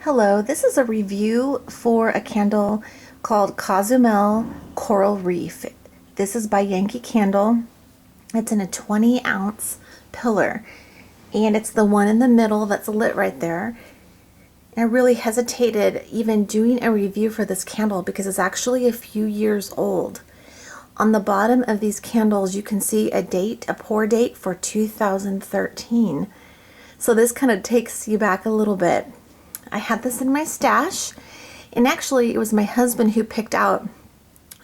Hello, this is a review for a candle called Cozumel Coral Reef. This is by Yankee Candle. It's in a 20-ounce pillar, and it's the one in the middle that's lit right there. I really hesitated even doing a review for this candle because it's actually a few years old. On the bottom of these candles, you can see a date, a pour date for 2013. So this kind of takes you back a little bit. I had this in my stash, and actually it was my husband who picked out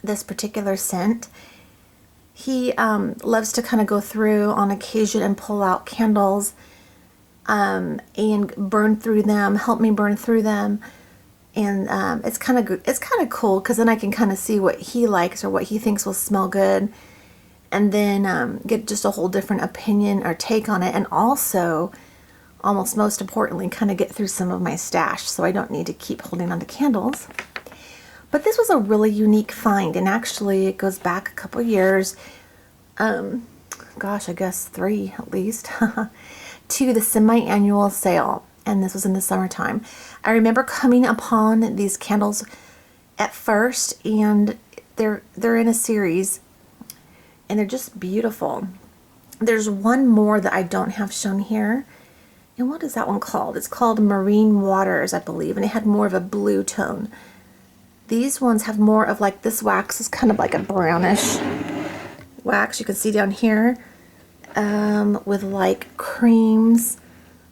this particular scent. He loves to kind of go through on occasion and pull out candles and burn through them, help me burn through them. And it's kind of cool because then I can kind of see what he likes or what he thinks will smell good, and then get just a whole different opinion or take on it, and also almost most importantly, kind of get through some of my stash so I don't need to keep holding on to candles. But this was a really unique find, and actually it goes back a couple years, gosh, I guess 3 at least, to the semi-annual sale, and this was in the summertime. I remember coming upon these candles at first, and they're in a series, and they're just beautiful. There's one more that I don't have shown here. And what is that one called? It's called Marine Waters, I believe, and it had more of a blue tone. These ones have more of like, this wax is kind of like a brownish wax, you can see down here, with like creams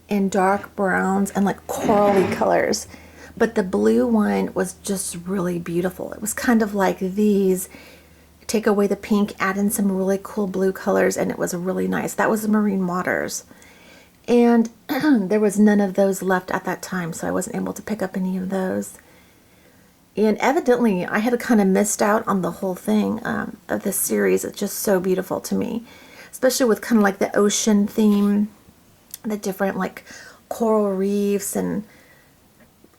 and dark browns and like corally colors. But the blue one was just really beautiful. It was kind of like these, take away the pink, add in some really cool blue colors, and it was really nice. That was the Marine Waters. And there was none of those left at that time, so I wasn't able to pick up any of those. And evidently, I had kind of missed out on the whole thing of this series. It's just so beautiful to me, especially with kind of like the ocean theme, the different like coral reefs and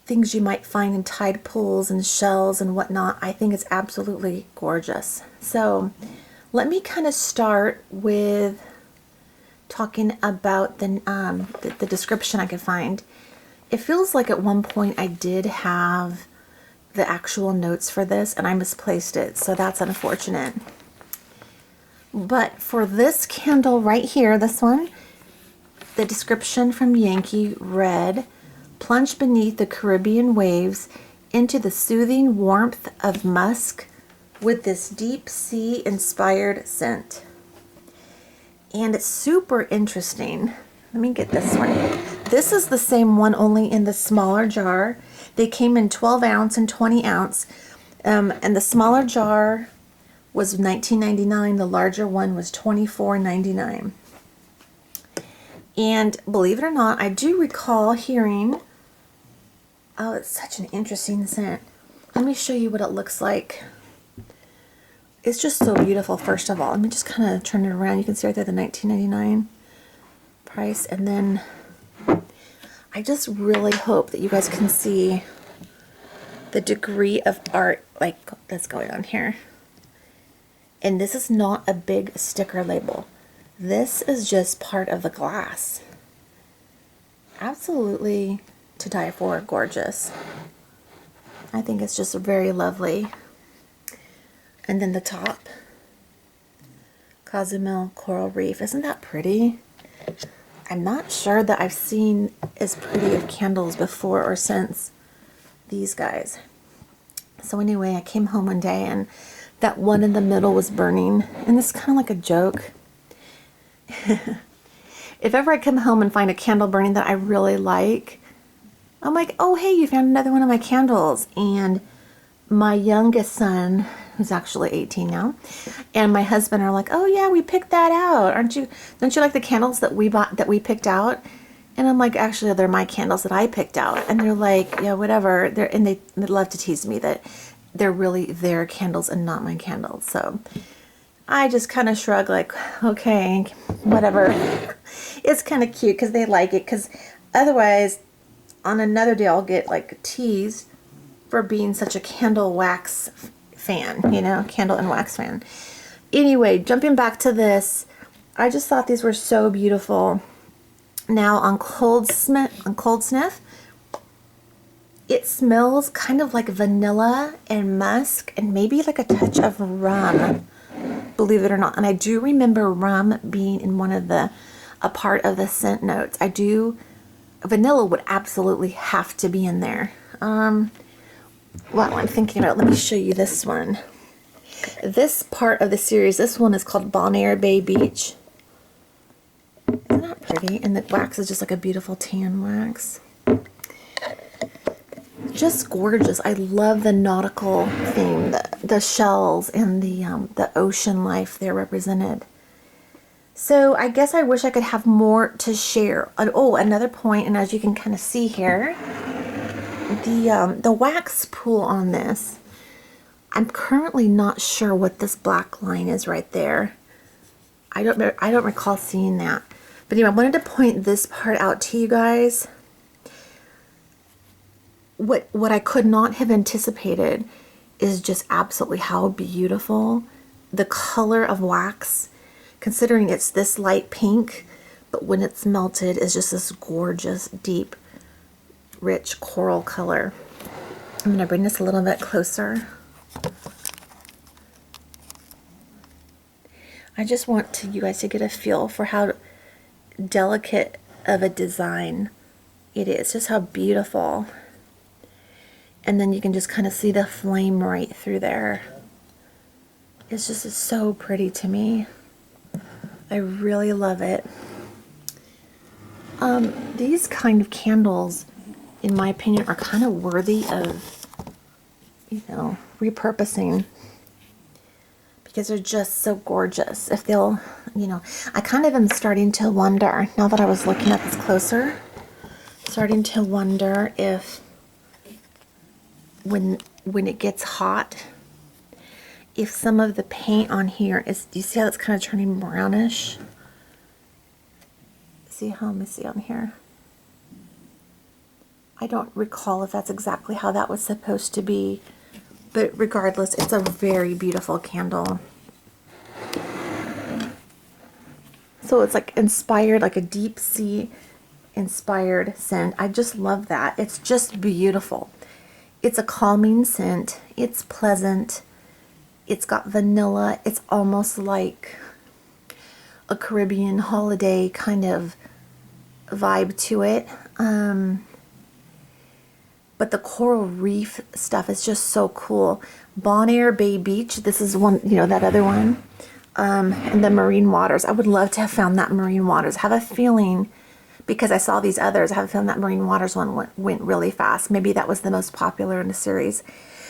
things you might find in tide pools and shells and whatnot. I think it's absolutely gorgeous. So let me kind of start with talking about the description I could find. It feels like at one point I did have the actual notes for this and I misplaced it, so that's unfortunate. But for this candle right here, this one, the description from Yankee read, "Plunge beneath the Caribbean waves into the soothing warmth of musk with this deep sea inspired scent." And it's super interesting. Let me get this one. This is the same one, only in the smaller jar. They came in 12 ounce and 20 ounce. And the smaller jar was $19.99. The larger one was $24.99. And believe it or not, I do recall hearing, oh, it's such an interesting scent. Let me show you what it looks like. It's just so beautiful. First of all, let me just kind of turn it around. You can see right there the $19.99 price, and then I just really hope that you guys can see the degree of art like that's going on here. And this is not a big sticker label. This is just part of the glass. Absolutely to die for, gorgeous. I think it's just very lovely. And then the top, Cozumel Coral Reef. Isn't that pretty? I'm not sure that I've seen as pretty of candles before or since these guys. So anyway, I came home one day and that one in the middle was burning. And it's kind of like a joke. If ever I come home and find a candle burning that I really like, I'm like, oh, hey, you found another one of my candles. And my youngest son, who's actually 18 now, and my husband are like, oh yeah, we picked that out. Don't you like the candles that we bought, that we picked out? And I'm like, actually, they're my candles that I picked out. And they're like, yeah, whatever. And they love to tease me that they're really their candles and not my candles. So I just kind of shrug like, okay, whatever. It's kind of cute because they like it, because otherwise on another day I'll get like teased for being such a candle wax fan, you know, candle and wax fan. Anyway, jumping back to this, I just thought these were so beautiful. Now on cold sniff, It smells kind of like vanilla and musk and maybe like a touch of rum, believe it or not. And I do remember rum being in one of a part of the scent notes. Vanilla would absolutely have to be in there. While I'm thinking about it, let me show you this one. This part of the series, this one is called Bonaire Bay Beach. Isn't that pretty? And the wax is just like a beautiful tan wax. Just gorgeous. I love the nautical theme, the shells and the ocean life there represented. So I guess I wish I could have more to share. Oh, another point, and as you can kind of see here, the wax pool on this, I'm currently not sure what this black line is right there. I don't recall seeing that. But anyway, I wanted to point this part out to you guys. What I could not have anticipated is just absolutely how beautiful the color of wax, considering it's this light pink, but when it's melted is just this gorgeous, deep, rich coral color. I'm going to bring this a little bit closer. I just want you guys to get a feel for how delicate of a design it is, just how beautiful. And then you can just kind of see the flame right through there. It's just so pretty to me. I really love it. These kind of candles, in my opinion, are kind of worthy of, repurposing, because they're just so gorgeous. If they'll, I kind of am starting to wonder, now that I was looking at this closer, starting to wonder if when it gets hot, if some of the paint on here is, do you see how it's kind of turning brownish? Let me see on here. I don't recall if that's exactly how that was supposed to be, but regardless, it's a very beautiful candle. So it's like inspired, like a deep sea inspired scent. I just love that. It's just beautiful. It's a calming scent. It's pleasant. It's got vanilla. It's almost like a Caribbean holiday kind of vibe to it. But the coral reef stuff is just so cool. Bonaire Bay Beach, this is one, that other one. And the marine waters. I would love to have found that marine waters. I have a feeling, because I saw these others, I have a feeling that marine waters one went really fast. Maybe that was the most popular in the series.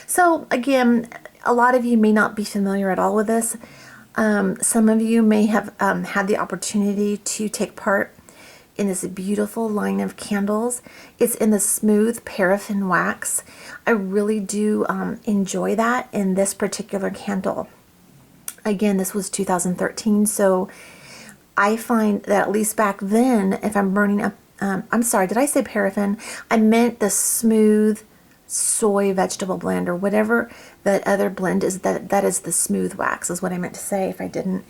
So again, a lot of you may not be familiar at all with this. Some of you may have had the opportunity to take part in this beautiful line of candles. It's in the smooth paraffin wax. I really do enjoy that in this particular candle. Again, this was 2013, so I find that at least back then, if I'm burning up, I'm sorry, did I say paraffin? I meant the smooth soy vegetable blend, or whatever that other blend is, that is the smooth wax, is what I meant to say if I didn't.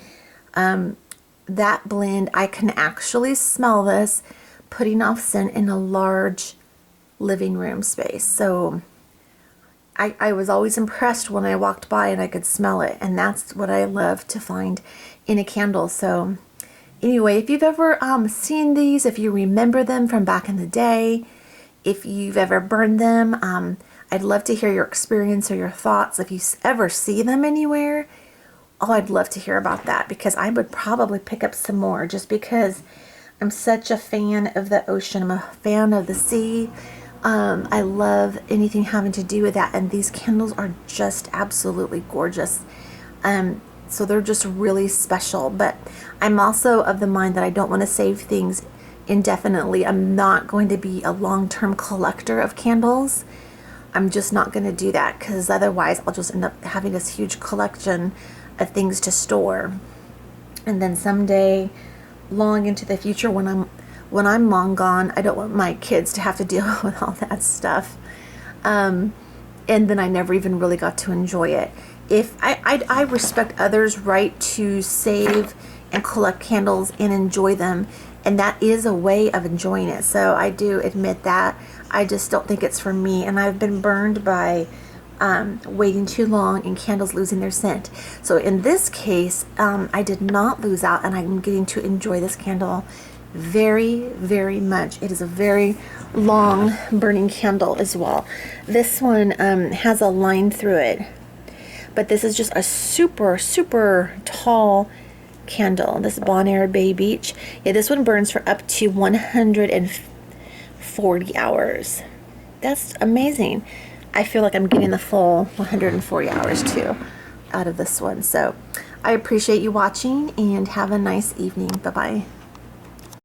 That blend, I can actually smell this putting off scent in a large living room space. So I was always impressed when I walked by and I could smell it, and that's what I love to find in a candle. So anyway, if you've ever seen these, if you remember them from back in the day, if you've ever burned them, I'd love to hear your experience or your thoughts. If you ever see them anywhere, oh, I'd love to hear about that, because I would probably pick up some more, just because I'm such a fan of the ocean. I'm a fan of the sea. I love anything having to do with that, and these candles are just absolutely gorgeous. So they're just really special, but I'm also of the mind that I don't want to save things indefinitely. I'm not going to be a long-term collector of candles. I'm just not going to do that, because otherwise I'll just end up having this huge collection of things to store, and then someday, long into the future, when I'm long gone, I don't want my kids to have to deal with all that stuff, and then I never even really got to enjoy it. If I respect others' right to save and collect candles and enjoy them And that is a way of enjoying it. So I do admit that. I just don't think it's for me. And I've been burned by waiting too long and candles losing their scent. So in this case, I did not lose out, and I'm getting to enjoy this candle very, very much. It is a very long burning candle as well. This one has a line through it, but this is just a super, super tall candle. This Bonaire Bay Beach. Yeah, this one burns for up to 140 hours. That's amazing. I feel like I'm getting the full 140 hours too out of this one. So I appreciate you watching, and have a nice evening. Bye-bye.